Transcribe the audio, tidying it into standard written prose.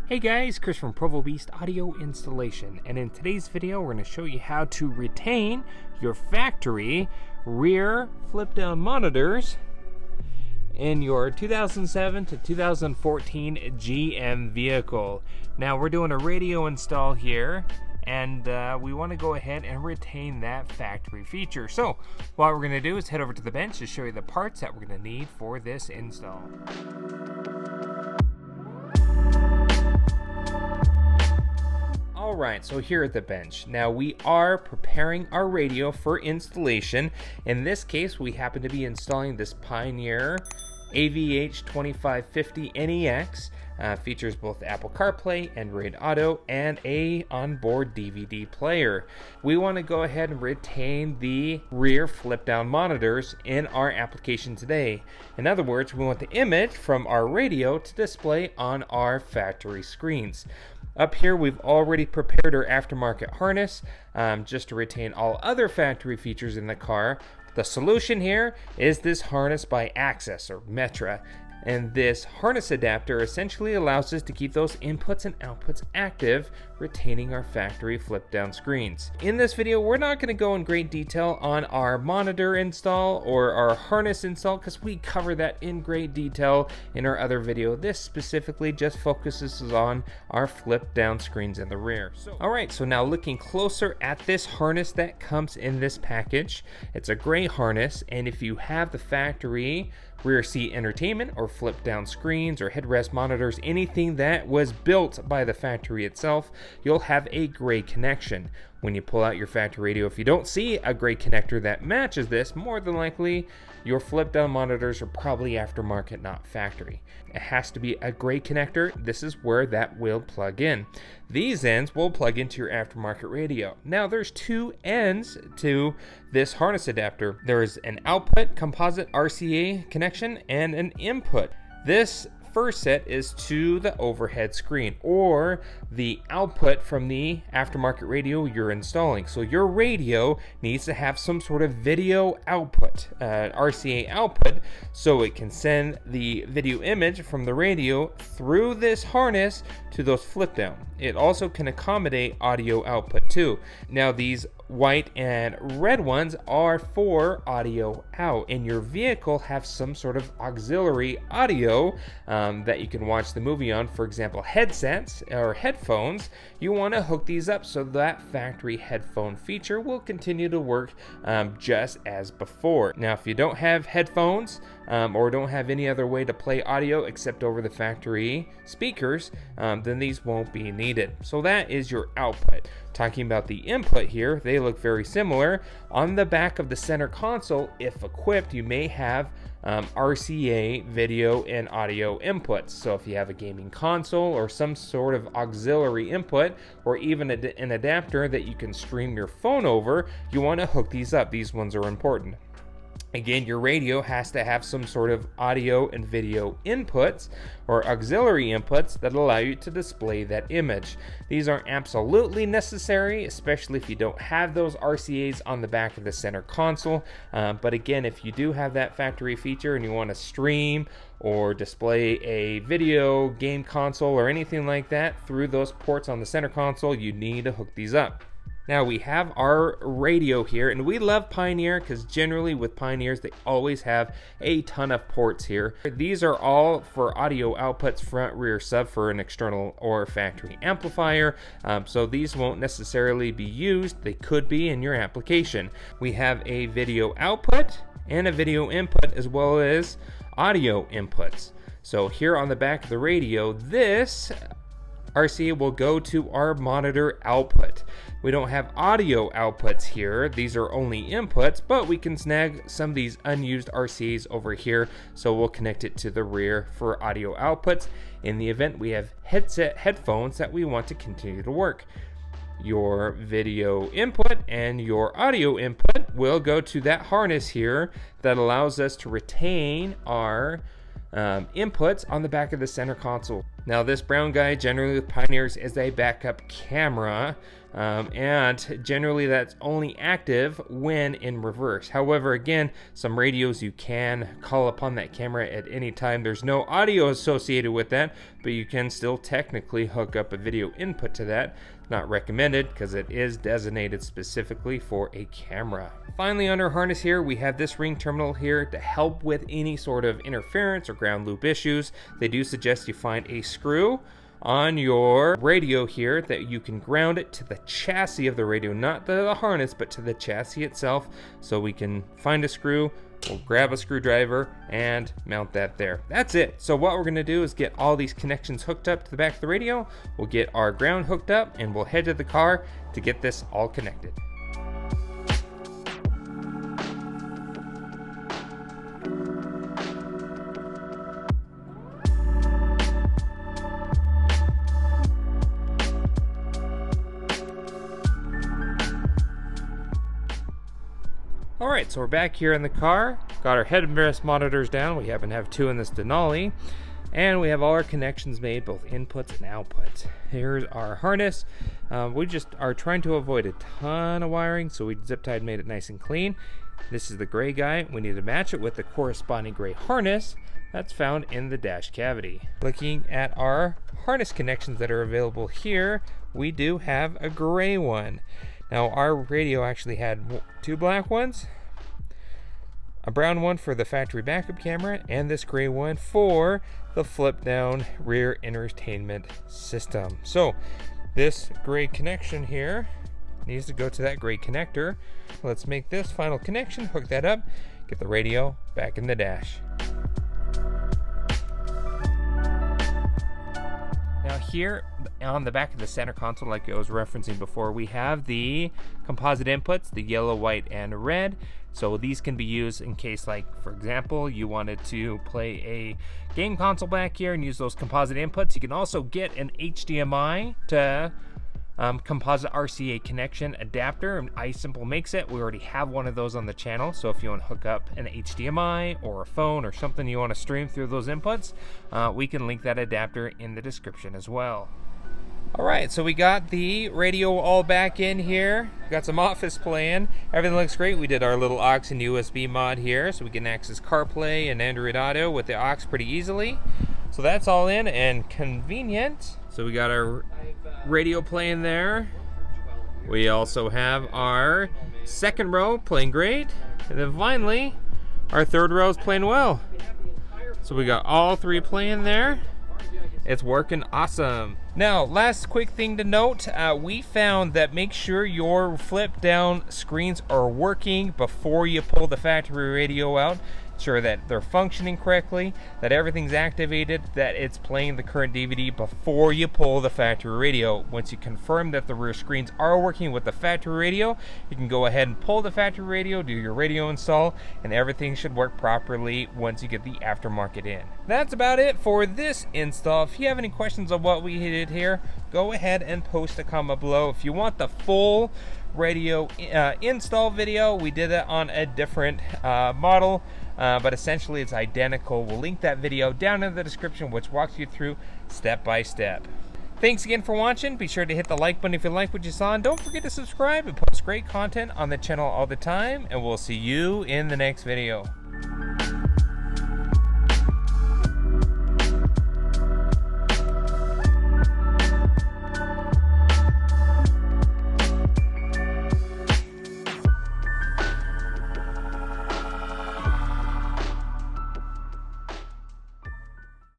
Hey guys, Chris from Provo Beast Audio Installation, and in today's video we're going to show you how to retain your factory rear flip-down monitors in your 2007 to 2014 GM vehicle. Now we're doing a radio install here, and we want to go ahead and retain that factory feature. So what we're going to do is head over to the bench to show you the parts that we're going to need for this install. Alright, so here at the bench. Now we are preparing our radio for installation. In this case, we happen to be installing this Pioneer AVH 2550 NEX. Features both Apple CarPlay, Android Auto, and a onboard DVD player. We want to go ahead and retain the rear flip-down monitors in our application today. In other words, we want the image from our radio to display on our factory screens. Up here, we've already prepared our aftermarket harness just to retain all other factory features in the car. The solution here is this harness by Access or Metra. And this harness adapter essentially allows us to keep those inputs and outputs active, retaining our factory flip-down screens. In this video, we're not going to go in great detail on our monitor install or our harness install because we cover that in great detail in our other video. This specifically just focuses on our flip-down screens in the rear. Alright, so now looking closer at this harness that comes in this package. It's a gray harness, and if you have the factory rear seat entertainment or flip down screens or headrest monitors, anything that was built by the factory itself, you'll have a gray connection. When you pull out your factory radio, if you don't see a gray connector that matches this, more than likely your flip down monitors are probably aftermarket, not factory. It has to be a gray connector. This is where that will plug in. These ends will plug into your aftermarket radio. Now there's two ends to this harness adapter. There's an output composite RCA connection and an input. This first set is to the overhead screen or the output from the aftermarket radio you're installing. So your radio needs to have some sort of video output, RCA output, so it can send the video image from the radio through this harness to those flip down. It also can accommodate audio output too. Now these white and red ones are for audio out, and your vehicle have some sort of auxiliary audio that you can watch the movie on. For example, headsets or headphones. You want to hook these up so that factory headphone feature will continue to work just as before. Now if you don't have headphones or don't have any other way to play audio except over the factory speakers, then these won't be needed. So that is your output. Talking about the input here, they look very similar. On the back of the center console, if equipped, you may have RCA video and audio inputs. So if you have a gaming console or some sort of auxiliary input, or even an adapter that you can stream your phone over, you want to hook these up. These ones are important. Again, your radio has to have some sort of audio and video inputs or auxiliary inputs that allow you to display that image. These aren't absolutely necessary, especially if you don't have those RCAs on the back of the center console. But again, if you do have that factory feature and you want to stream or display a video game console or anything like that through those ports on the center console, you need to hook these up. Now we have our radio here, and we love Pioneer because generally with Pioneers they always have a ton of ports here. These are all for audio outputs, front, rear, sub for an external or factory amplifier, so these won't necessarily be used. They could be in your application. We have a video output and a video input as well as audio inputs. So here on the back of the radio, this RCA will go to our monitor output. We don't have audio outputs here. These are only inputs, but we can snag some of these unused RCAs over here, so we'll connect it to the rear for audio outputs in the event we have headphones that we want to continue to work. Your video input and your audio input will go to that harness here that allows us to retain our inputs on the back of the center console. Now this brown guy generally with Pioneers is a backup camera, and generally that's only active when in reverse. However, again, some radios you can call upon that camera at any time. There's no audio associated with that, but you can still technically hook up a video input to that. Not recommended because it is designated specifically for a camera. Finally, under harness here, we have this ring terminal here to help with any sort of interference or ground loop issues. They do suggest you find a screw on your radio here that you can ground it to the chassis of the radio, not the harness, but to the chassis itself. So we can find a screw, we'll grab a screwdriver and mount that there. That's it. So what we're gonna do is get all these connections hooked up to the back of the radio. We'll get our ground hooked up and we'll head to the car to get this all connected. Alright, so we're back here in the car, got our headrest monitors down. We happen to have two in this Denali, and we have all our connections made, both inputs and outputs. Here's our harness. We just are trying to avoid a ton of wiring, so we zip tied, made it nice and clean. This is the gray guy. We need to match it with the corresponding gray harness that's found in the dash cavity. Looking at our harness connections that are available here, we do have a gray one. Now our radio actually had two black ones, a brown one for the factory backup camera, and this gray one for the flip down rear entertainment system. So this gray connection here needs to go to that gray connector. Let's make this final connection, hook that up, get the radio back in the dash. Now here on the back of the center console, like I was referencing before, we have the composite inputs, the yellow, white, and red. So these can be used in case, like, for example, you wanted to play a game console back here and use those composite inputs. You can also get an HDMI to composite RCA connection adapter, and iSimple makes it. We already have one of those on the channel, so if you want to hook up an HDMI or a phone or something you want to stream through those inputs, we can link that adapter in the description as well. Alright, so we got the radio all back in here. Got some Office playing. Everything looks great. We did our little aux and USB mod here, so we can access CarPlay and Android Auto with the aux pretty easily. So that's all in and convenient. So we got our radio playing there. We also have our second row playing great. And then finally, our third row is playing well. So we got all three playing there. It's working awesome. Now, last quick thing to note, we found that make sure your flip down screens are working before you pull the factory radio out. Sure that they're functioning correctly, that everything's activated, that it's playing the current DVD before you pull the factory radio. Once you confirm that the rear screens are working with the factory radio, you can go ahead and pull the factory radio, do your radio install, and everything should work properly once you get the aftermarket in. That's about it for this install. If you have any questions on what we did here, go ahead and post a comment below. If you want the full radio install video, we did it on a different model, but essentially it's identical. We'll link that video down in the description, which walks you through step by step. Thanks again for watching. Be sure to hit the like button if you like what you saw, and don't forget to subscribe. We post great content on the channel all the time, and we'll see you in the next video.